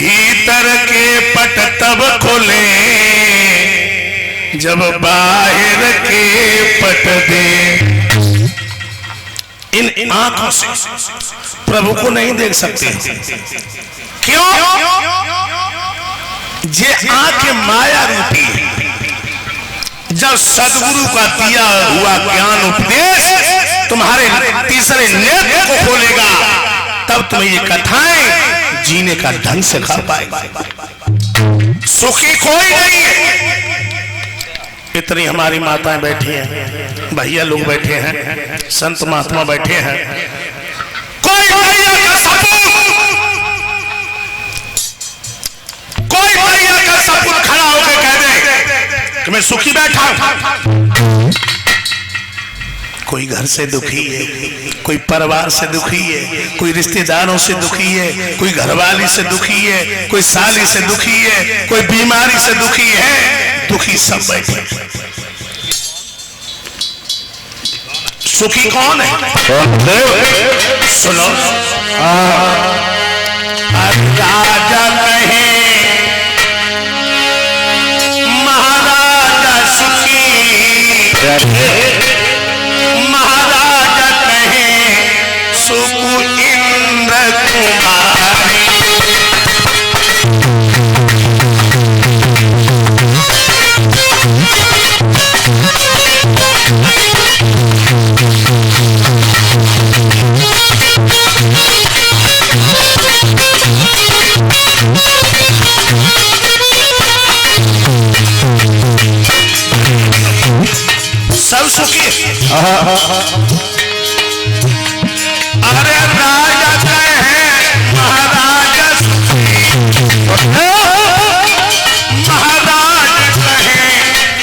भीतर के पट तब खोले जब बाहर के पट दे। इन आंखों से प्रभु को नहीं देख सकते। क्यों? ये आंखें माया रूपी है। जब सदगुरु का दिया हुआ ज्ञान उपदेश तुम्हारे तीसरे नेत्र को खोलेगा, तब तुम्हें ये कथाएं जीने का ढंग से खा पाएगा। सुखी कोई नहीं है। इतनी हमारी माताएं बैठी हैं, भैया लोग बैठे हैं, संत महात्मा बैठे हैं। कोई भैया का सपूत, कोई भैया का सपूत खड़ा होकर कह दे कि मैं सुखी बैठा हूं। कोई घर से दुखी है, कोई परिवार से दुखी है, कोई रिश्तेदारों से दुखी है, कोई घरवाली से दुखी है, कोई साली से दुखी है, कोई बीमारी से दुखी है। दुखी सब बैठे। सुखी कौन है? सुनो, राजा कहे महाराजा सुखी, महाराजा कहे सुख इंद्र कुमारी। सब सुखी। अरे राजा कहे महाराजा सुखी, महाराज कहे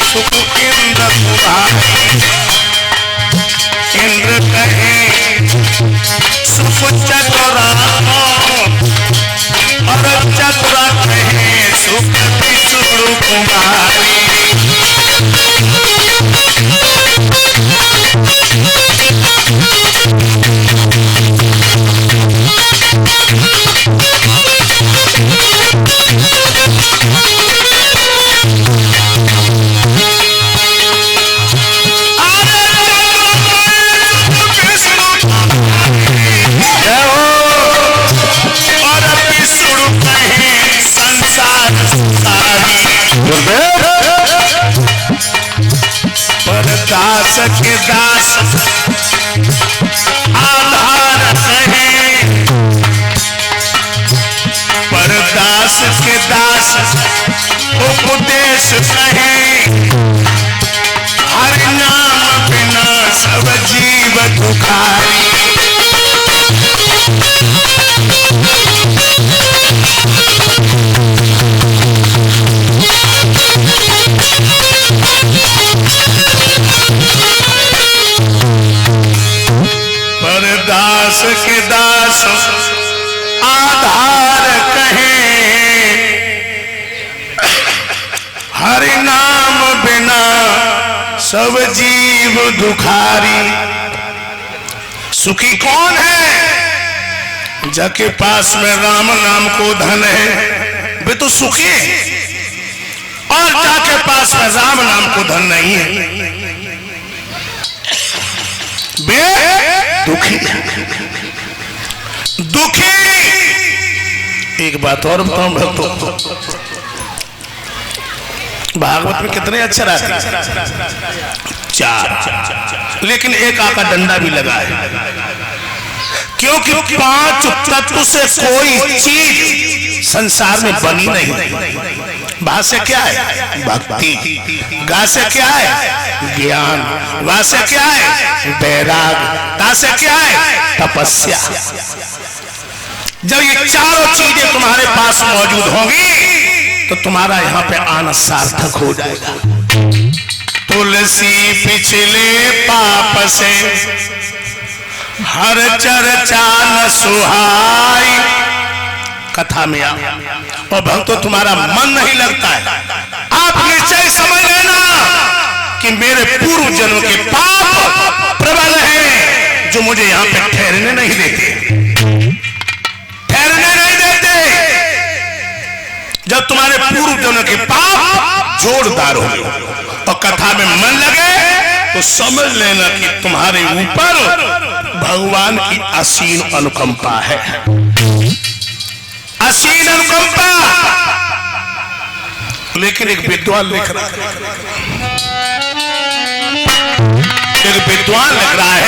सुख इंद्र कुमारी। इंद्र कहे सुख चतुरा, और चतुरा कहे सुख विष्णु कुमारी। दास के दास आधार कहे, परदास के दास उपदेश कहे। हर नाम बिना सब जीव दुखारी। परदास के दास आधार कहे, हरि नाम बिना सब जीव दुखारी। सुखी कौन है? जाके पास में राम नाम को धन है, वे तो सुखी है। और जाके पास में राम नाम को धन नहीं है, वे दुखी। दुखी। एक बात और बताऊं भक्तों, भागवत में कितने अक्षर आते हैं? 4, लेकिन एक आका डंडा भी लगा है। क्योंकि 5 तत्व से कोई चीज संसार में बनी नहीं। भा से क्या है? भक्ति। गा से क्या है? ज्ञान। वा से क्या है? वैराग। ता से क्या है? तपस्या। जब ये चारों चीजें तुम्हारे पास मौजूद होंगी तो तुम्हारा यहाँ पे आना सार्थक हो जाएगा। तुलसी पिछले पाप से हर चर्चा न सुहाई। कथा में आ और भक्तों तुम्हारा मन नहीं लगता है। आप निश्चय समझ लेना कि मेरे पूर्व जन्म के पाप प्रबल हैं जो मुझे यहाँ पे ठहरने नहीं देते, ठहरने नहीं देते। जब तुम्हारे पूर्व जनों के पाप जोरदार हो और कथा में मन लगे तो समझ लेना कि तुम्हारे ऊपर भगवान की असीम अनुकंपा है, असीम अनुकंपा। लेकिन एक विद्वान लिख रहा है, एक विद्वान लिख रहा है,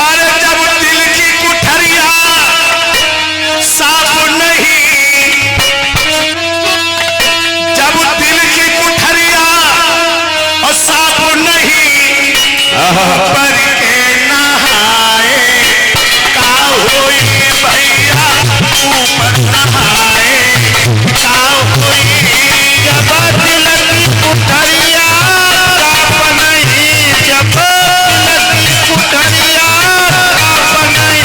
अरे जब दिल की कुठरिया साफ नहीं, जब दिल की कुठरिया और साफ नहीं, पर के नहाए का होई भैया ऊपर नहाए का होई। जब दिल की कुठरिया साफ नहीं, जब दिल की कुठरिया साफ नहीं,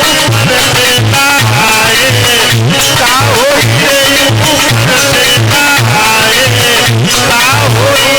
ऊपर से नहाए का होई, ऊपर से नहाए का होई।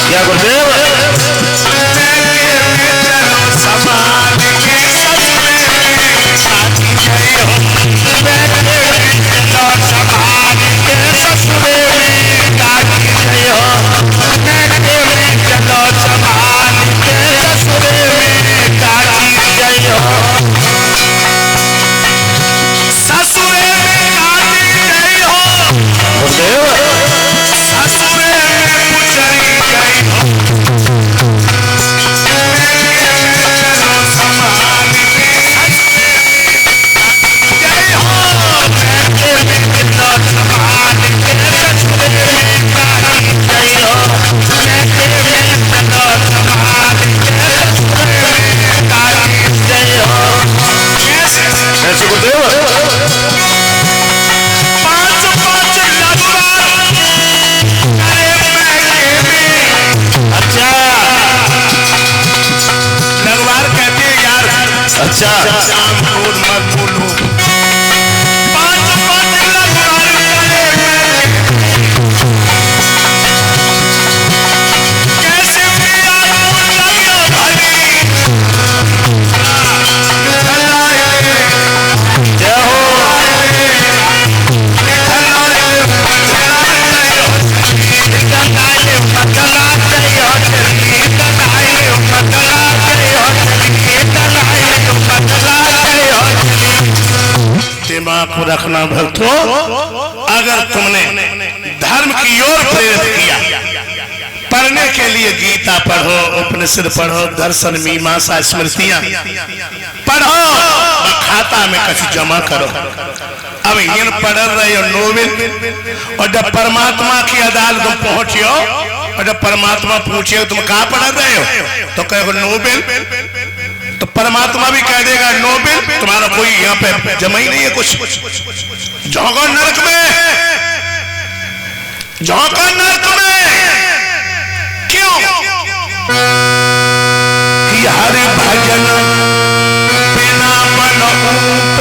क्या गुरुदेव? को रखना भक्तों, अगर तुमने धर्म की ओर प्रेरित किया, पढ़ने के लिए गीता पढ़ो, उपनिषद पढ़ो, दर्शन मीमांसा स्मृतियां पढ़ो, खाता में कुछ जमा करो, अब ये पढ़ रहे हो नोबेल, और जब परमात्मा की अदालत में पहुंचे हो और जब परमात्मा पूछे तुम कहाँ पढ़ रहे हो तो कहो नोबेल, तो परमात्मा भी कह देगा नोबेल, तुम्हारा कोई यहाँ पे जमा ही नहीं है कुछ। झोंको नरक में, झोंको नरक में। क्यों? कि हरि भजन बिना बन ऊट,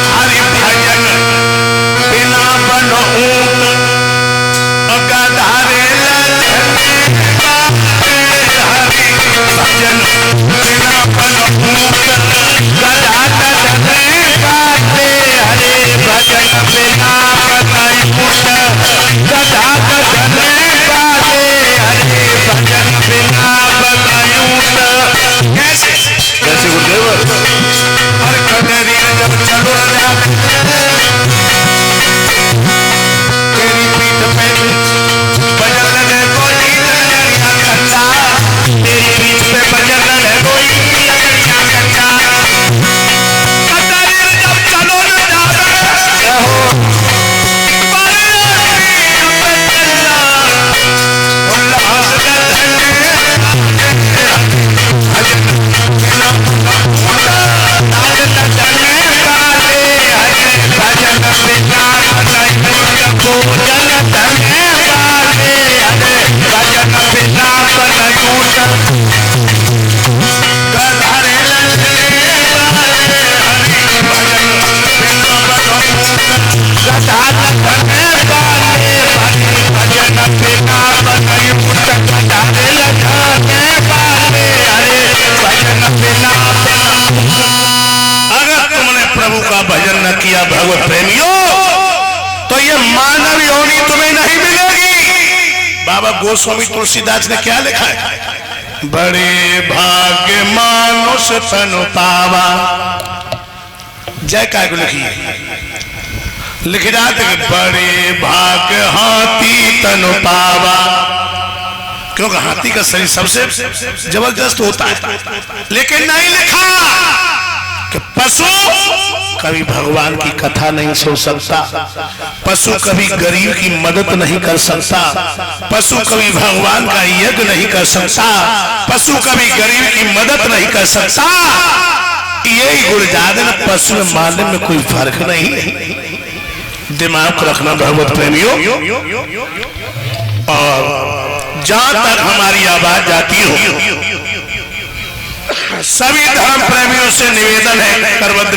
हरि भजन बिना बन ऊट, गधारे हरि भजन बिना बन ऊट, गधा गधे बाटे, हरे भजन बिना बन ऊट, गधा गधे बाटे, हरे भजन बिना बन ऊट। कैसे कैसे गुरुदेव? हर कदरी जब चलो तेरी पीठ पे बजर लगे कोई लगड़ियां कच्चा, तेरी पीठ पे बजर लगे कोई लगड़ियां कच्चा, कदरी जब चलो न जावे हो भगवत प्रेमियों तो ये मानव योनि तुम्हें नहीं मिलेगी। बाबा गोस्वामी तुलसीदास ने क्या लिखा है? बड़े भाग्य मानुष तनु पावा, जय काय को लिखी है, लिख जाते कि बड़े भाग्य हाथी तनु पावा, क्योंकि हाथी का शरीर सबसे जबरदस्त होता है। लेकिन नहीं लिखा कि पशु कभी भगवान की कथा नहीं सुन सकता, पशु कभी गरीब की मदद नहीं कर सकता, पशु कभी भगवान का यज्ञ नहीं कर सकता, पशु कभी गरीब की मदद नहीं कर सकता। यही गुरजादन पशु में मानव में कोई फर्क नहीं है। दिमाग को रखना भगवत प्रेमियों। और जहां तक हमारी आवाज जाती हो, सभी धर्म प्रेमियों से निवेदन है, करबद्ध